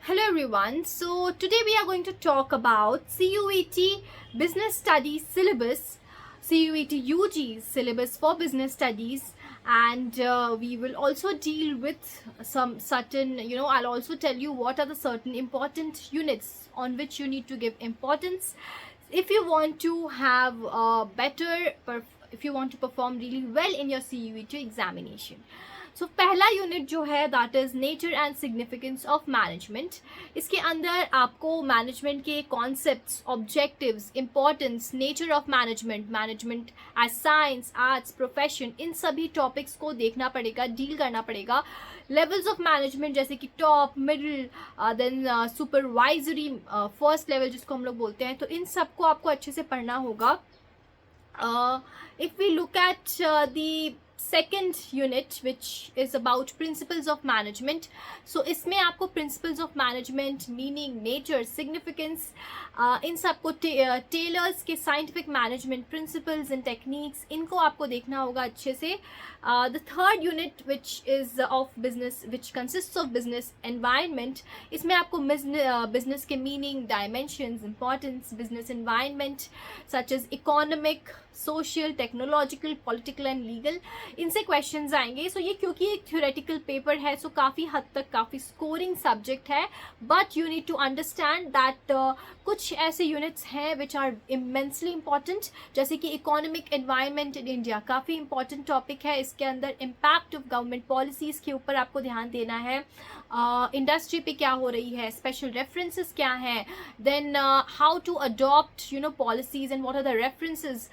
Hello everyone. So today we are going to talk about CUET Business Studies syllabus, CUET UG syllabus for business studies, and we will also deal with some certain, I'll also tell you what are the certain important units on which you need to give importance if you want to have if you want to perform really well in your CUET examination. सो पहला unit जो है that is nature and significance of management. इसके अंदर आपको management के concepts, objectives, importance, nature of management, management as science, arts, profession, इन सभी topics को देखना पड़ेगा, डील करना पड़ेगा. लेवल्स ऑफ मैनेजमेंट जैसे कि top, middle, then supervisory, first level जिसको हम लोग बोलते हैं, तो इन सबको आपको अच्छे से पढ़ना होगा. If we look at the second unit which is about principles of management, so इसमें आपको principles of management, meaning, nature, significance, इन सबको टेलर्स के scientific management principles and techniques, इनको आपको देखना होगा अच्छे से. The third unit which is of business, which consists of business environment, इसमें आपको business के meaning, dimensions, importance, business environment such as economic, social, technological, political and legal, इनसे क्वेश्चंस आएंगे. सो ये क्योंकि एक थ्योरेटिकल पेपर है, सो काफ़ी हद तक काफ़ी स्कोरिंग सब्जेक्ट है, but you need to understand that कुछ ऐसे यूनिट्स हैं विच आर इमेंसली इंपॉर्टेंट, जैसे कि इकोनॉमिक एनवायरनमेंट इन इंडिया, काफ़ी इंपॉर्टेंट टॉपिक है. इसके अंदर इम्पैक्ट ऑफ गवर्नमेंट पॉलिसीज़ के ऊपर आपको ध्यान देना है. इंडस्ट्री पे क्या हो रही है, स्पेशल रेफरेंसेस क्या हैं, then how to adopt policies and what are the references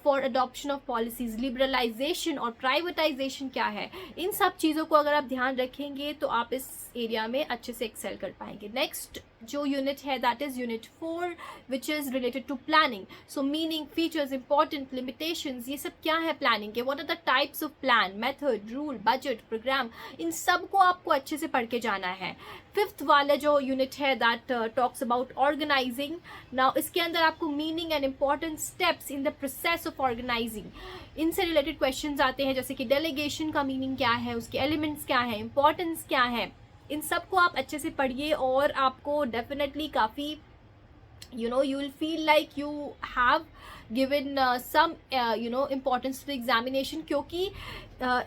for adoption of policies, liberalisation और प्राइवेटाइजेशन क्या है. इन सब चीज़ों को अगर आप ध्यान रखेंगे तो आप इस एरिया में अच्छे से एक्सेल कर पाएंगे. नेक्स्ट जो यूनिट है that is unit 4 which is related to planning. So meaning, features, important, limitations, ये सब क्या है प्लानिंग के, what are the types of plan, method, rule, budget, program, इन सब को आपको अच्छे से पढ़ के जाना है. फिफ्थ वाला जो यूनिट है that talks about organising. Now इसके अंदर आपको meaning and important steps in the process of organising, इनसे रिलेटेड क्वेश्चंस आते हैं, जैसे कि डेलीगेशन का मीनिंग क्या है, उसके एलिमेंट्स क्या है, इंपॉर्टेंस क्या है. इन सब को आप अच्छे से पढ़िए और आपको डेफिनेटली काफ़ी you will feel like you have given some importance to the examination, क्योंकि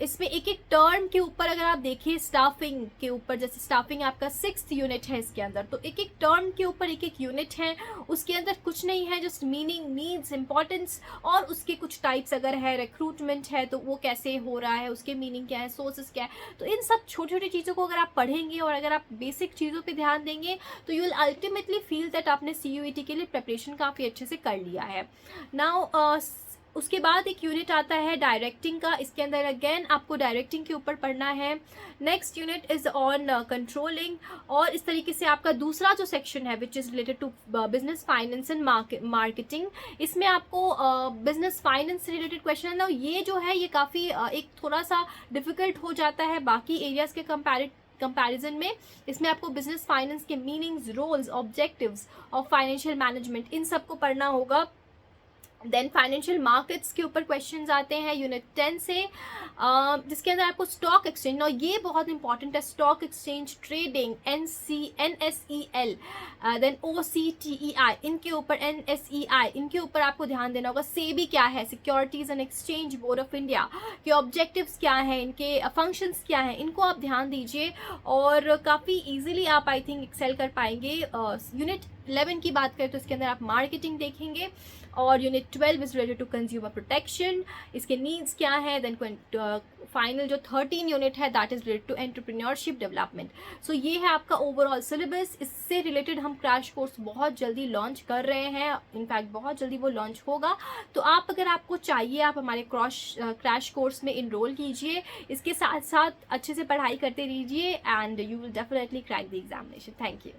इसमें एक एक टर्म के ऊपर अगर आप देखिए, स्टाफिंग के ऊपर, जैसे स्टाफिंग आपका 6th यूनिट है इसके अंदर, तो एक एक टर्म के ऊपर एक एक यूनिट है, उसके अंदर कुछ नहीं है, जस्ट मीनिंग, नीड्स, इंपॉर्टेंस और उसके कुछ टाइप्स अगर है, रिक्रूटमेंट है तो वो कैसे हो रहा है, उसके मीनिंग क्या है, सोर्सेस क्या है. तो इन सब छोटी छोटी चीज़ों को अगर आप पढ़ेंगे और अगर आप बेसिक चीज़ों पर ध्यान देंगे तो you will ultimately feel that आपने CUET के लिए प्रिपरेशन काफ़ी अच्छे से कर लिया है. नाउ उसके बाद एक यूनिट आता है डायरेक्टिंग का. इसके अंदर अगेन आपको डायरेक्टिंग के ऊपर पढ़ना है. Next unit is on controlling, और इस तरीके से आपका दूसरा जो सेक्शन है which is related to business finance and marketing, इसमें आपको बिजनेस फाइनेंस से रिलेटेड क्वेश्चन है ना, ये जो है ये काफ़ी एक थोड़ा सा डिफिकल्ट हो जाता है बाकी एरियाज़ के कंपैरिजन में. इसमें आपको बिजनेस फाइनेंस के meanings, roles, objectives of financial management, इन सबको पढ़ना होगा. देन फाइनेंशियल मार्केट्स के ऊपर क्वेश्चंस आते हैं यूनिट 10 से, जिसके अंदर आपको स्टॉक एक्सचेंज, और ये बहुत इंपॉर्टेंट है, stock exchange, trading, NSEL, then OCTEI, इनके ऊपर NSEI, इनके ऊपर आपको ध्यान देना होगा. सेबी क्या है, securities and exchange board of India के ऑब्जेक्टिव्स क्या हैं, इनके फंक्शंस क्या हैं, इनको आप ध्यान दीजिए और काफ़ी ईजिली आप आई थिंक एक्सेल कर पाएंगे. यूनिट 11 की बात करें तो इसके अंदर आप मार्केटिंग देखेंगे, और unit 12 is related to consumer protection, इसके नीड्स क्या है. देन फाइनल जो 13 यूनिट है that is related to entrepreneurship development. So ये है आपका ओवरऑल सिलेबस. इससे रिलेटेड हम क्रैश कोर्स बहुत जल्दी लॉन्च कर रहे हैं, इनफैक्ट बहुत जल्दी वो लॉन्च होगा. तो आप अगर आपको चाहिए आप हमारे क्रैश कोर्स में इनरोल कीजिए, इसके साथ साथ अच्छे से पढ़ाई करते रहिए and you will definitely crack the examination. Thank you.